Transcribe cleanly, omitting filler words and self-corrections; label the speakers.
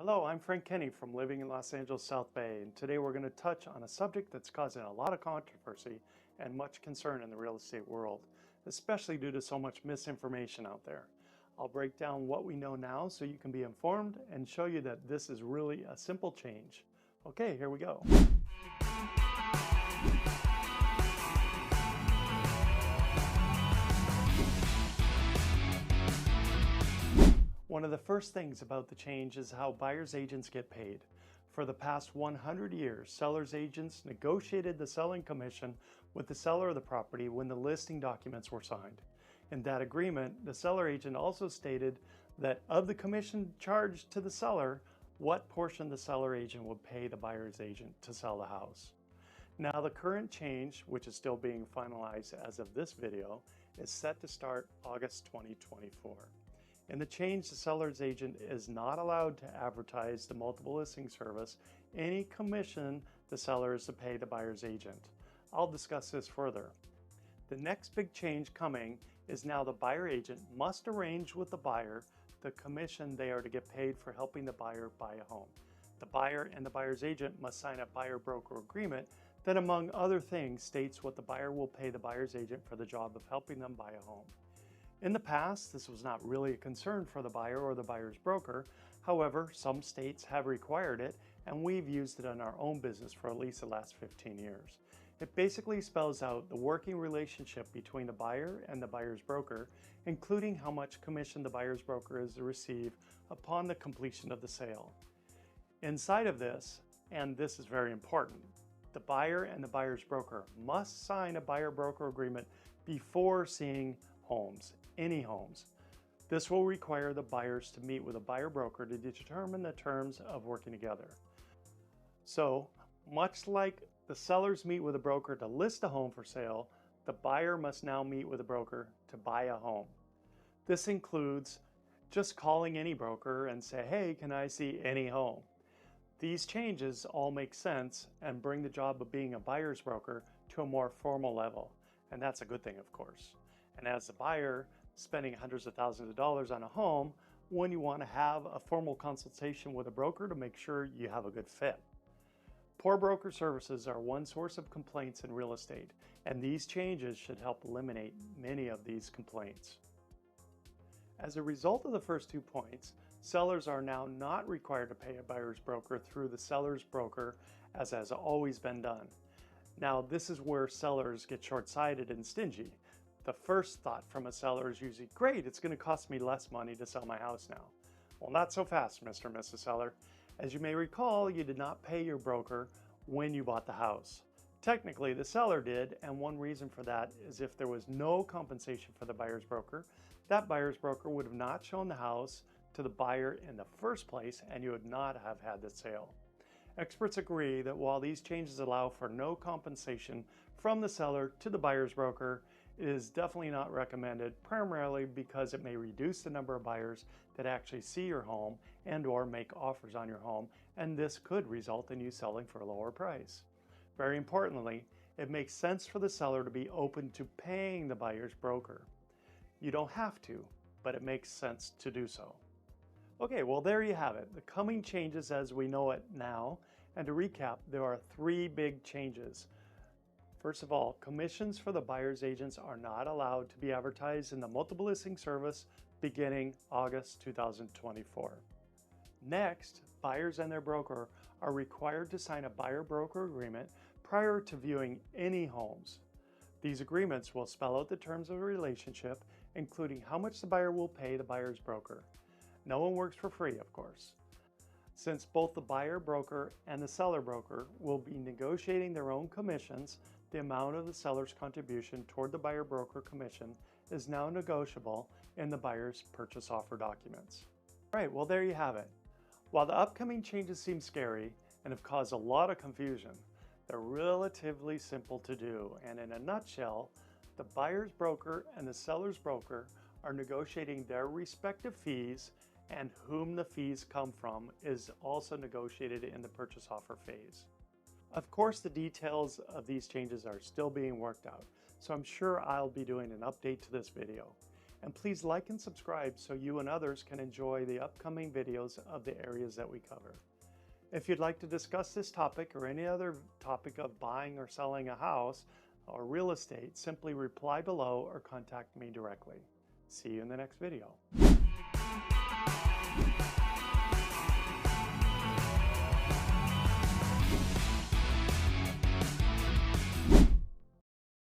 Speaker 1: Hello, I'm Frank Kenny from living in Los Angeles South Bay, and today we're going to touch on a subject that's causing a lot of controversy and much concern in the real estate world, especially due to so much misinformation out there. I'll break down what we know now so you can be informed and show you that this is really a simple change. Okay, here we go. One of the first things about the change is how buyer's agents get paid. For the past 100 years, seller's agents negotiated the selling commission with the seller of the property when the listing documents were signed. In that agreement, the seller agent also stated that of the commission charged to the seller, what portion the seller agent would pay the buyer's agent to sell the house. Now the current change, which is still being finalized as of this video, is set to start August 2024. In the change, the seller's agent is not allowed to advertise the multiple listing service any commission the seller is to pay the buyer's agent. I'll discuss this further. The next big change coming is now the buyer agent must arrange with the buyer the commission they are to get paid for helping the buyer buy a home. The buyer and the buyer's agent must sign a buyer-broker agreement that, among other things, states what the buyer will pay the buyer's agent for the job of helping them buy a home. In the past, this was not really a concern for the buyer or the buyer's broker. However, some states have required it, and we've used it in our own business for at least the last 15 years. It basically spells out the working relationship between the buyer and the buyer's broker, including how much commission the buyer's broker is to receive upon the completion of the sale. Inside of this, and this is very important, the buyer and the buyer's broker must sign a buyer-broker agreement before seeing homes, any homes. This will require the buyers to meet with a buyer broker to determine the terms of working together. So, much like the sellers meet with a broker to list a home for sale, the buyer must now meet with a broker to buy a home. This includes just calling any broker and say, hey, can I see any home? These changes all make sense and bring the job of being a buyer's broker to a more formal level. And that's a good thing, of course. And as a buyer spending hundreds of thousands of dollars on a home, when you want to have a formal consultation with a broker to make sure you have a good fit. Poor broker services are one source of complaints in real estate, and these changes should help eliminate many of these complaints. As a result of the first 2 points, sellers are now not required to pay a buyer's broker through the seller's broker, as has always been done. Now, this is where sellers get short-sighted and stingy. The first thought from a seller is usually, great, it's going to cost me less money to sell my house now. Well, not so fast, Mr. and Mrs. Seller. As you may recall, you did not pay your broker when you bought the house. Technically, the seller did, and one reason for that is if there was no compensation for the buyer's broker, that buyer's broker would have not shown the house to the buyer in the first place, and you would not have had the sale. Experts agree that while these changes allow for no compensation from the seller to the buyer's broker, it is definitely not recommended, primarily because it may reduce the number of buyers that actually see your home and or make offers on your home, and this could result in you selling for a lower price. Very importantly, it makes sense for the seller to be open to paying the buyer's broker. You don't have to, but it makes sense to do so. Okay, well there you have it, the coming changes as we know it now, and to recap, there are 3 big changes. First of all, commissions for the buyer's agents are not allowed to be advertised in the multiple listing service beginning August 2024. Next, buyers and their broker are required to sign a buyer-broker agreement prior to viewing any homes. These agreements will spell out the terms of the relationship, including how much the buyer will pay the buyer's broker. No one works for free, of course. Since both the buyer broker and the seller broker will be negotiating their own commissions, the amount of the seller's contribution toward the buyer broker commission is now negotiable in the buyer's purchase offer documents. All right, well there you have it. While the upcoming changes seem scary and have caused a lot of confusion, they're relatively simple to do, and in a nutshell, the buyer's broker and the seller's broker are negotiating their respective fees, and whom the fees come from is also negotiated in the purchase offer phase. Of course, the details of these changes are still being worked out, so I'm sure I'll be doing an update to this video. And please like and subscribe so you and others can enjoy the upcoming videos of the areas that we cover. If you'd like to discuss this topic or any other topic of buying or selling a house or real estate, simply reply below or contact me directly. See you in the next video.